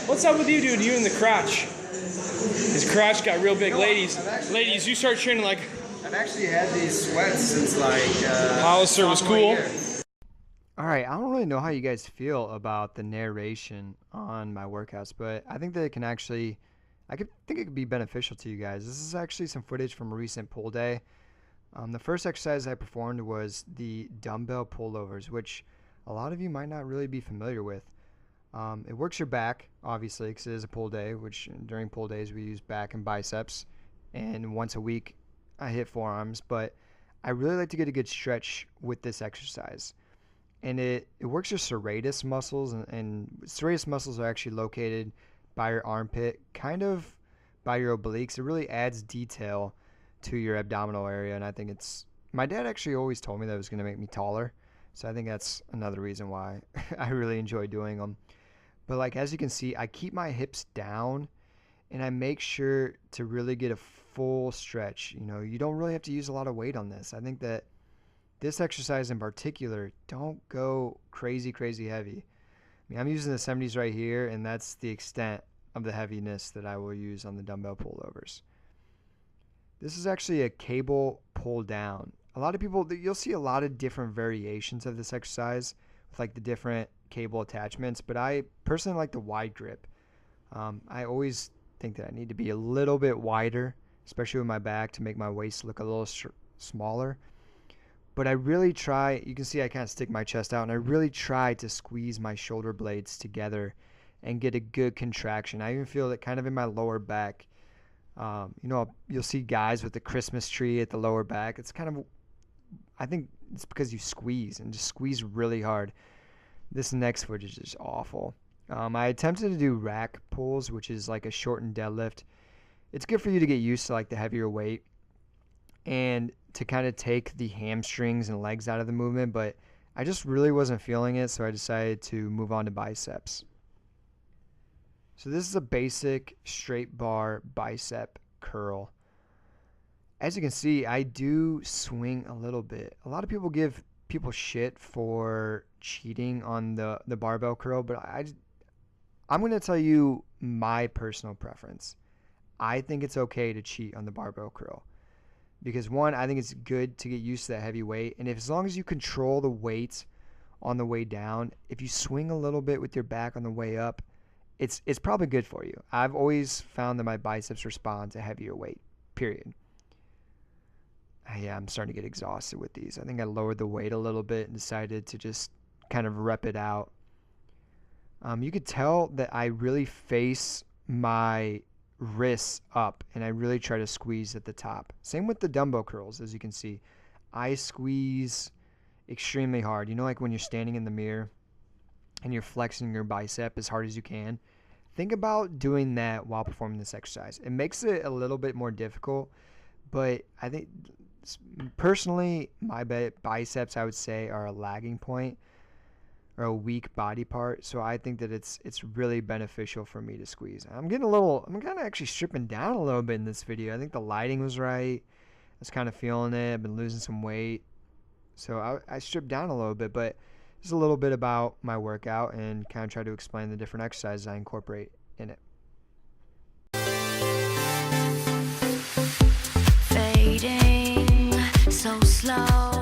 What's up with you, dude? You and the crotch. His crotch got real big. Ladies, you start training like... I've actually had these sweats since like... Hollister was cool. Alright, I don't really know how you guys feel about the narration on my workouts, but I think that it can actually... I think it could be beneficial to you guys. This is actually some footage from a recent pull day. The first exercise I performed was the dumbbell pullovers, which a lot of you might not really be familiar with. It works your back, obviously, because it is a pull day, which during pull days we use back and biceps, and once a week I hit forearms, but I really like to get a good stretch with this exercise. And it works your serratus muscles, and serratus muscles are actually located by your armpit, kind of by your obliques. It really adds detail to your abdominal area, and I think it's... My dad actually always told me that it was going to make me taller, so I think that's another reason why I really enjoy doing them. But like, as you can see, I keep my hips down and I make sure to really get a full stretch. You know, you don't really have to use a lot of weight on this. I think that this exercise in particular, don't go crazy heavy. I mean, I'm using the 70s right here, and that's the extent of the heaviness that I will use on the dumbbell pullovers. This is actually a cable pull down. A lot of people, you'll see a lot of different variations of this exercise with like the different cable attachments, but I personally like the wide grip. I always think that I need to be a little bit wider, especially with my back, to make my waist look a little smaller. But I really try, you can see I kind of stick my chest out, and I really try to squeeze my shoulder blades together and get a good contraction. I even feel it kind of in my lower back. You know, you'll see guys with the Christmas tree at the lower back. It's kind of, I think it's because you squeeze and just squeeze really hard. This next footage is just awful. I attempted to do rack pulls, which is like a shortened deadlift. It's good for you to get used to like the heavier weight and to kind of take the hamstrings and legs out of the movement, but I just really wasn't feeling it, so I decided to move on to biceps. So this is a basic straight bar bicep curl. As you can see, I do swing a little bit. A lot of people give people shit for cheating on the barbell curl, but I'm going to tell you my personal preference. I think it's okay to cheat on the barbell curl because, one, I think it's good to get used to that heavy weight, and as long as you control the weight on the way down, if you swing a little bit with your back on the way up, it's probably good for you. I've always found that my biceps respond to heavier weight, period. Yeah, I'm starting to get exhausted with these. I think I lowered the weight a little bit and decided to just kind of rep it out. You could tell that I really face my wrists up and I really try to squeeze at the top. Same with the dumbbell curls, as you can see. I squeeze extremely hard. You know, like when you're standing in the mirror and you're flexing your bicep as hard as you can. Think about doing that while performing this exercise. It makes it a little bit more difficult, but I think personally my biceps, I would say, are a lagging point or a weak body part, so I think that it's really beneficial for me to squeeze. I'm kind of actually stripping down a little bit in this video. I think the lighting was right. I was kind of feeling it. I've been losing some weight, so I stripped down a little bit, but just a little bit about my workout and kind of try to explain the different exercises I incorporate in it. Fading so slow.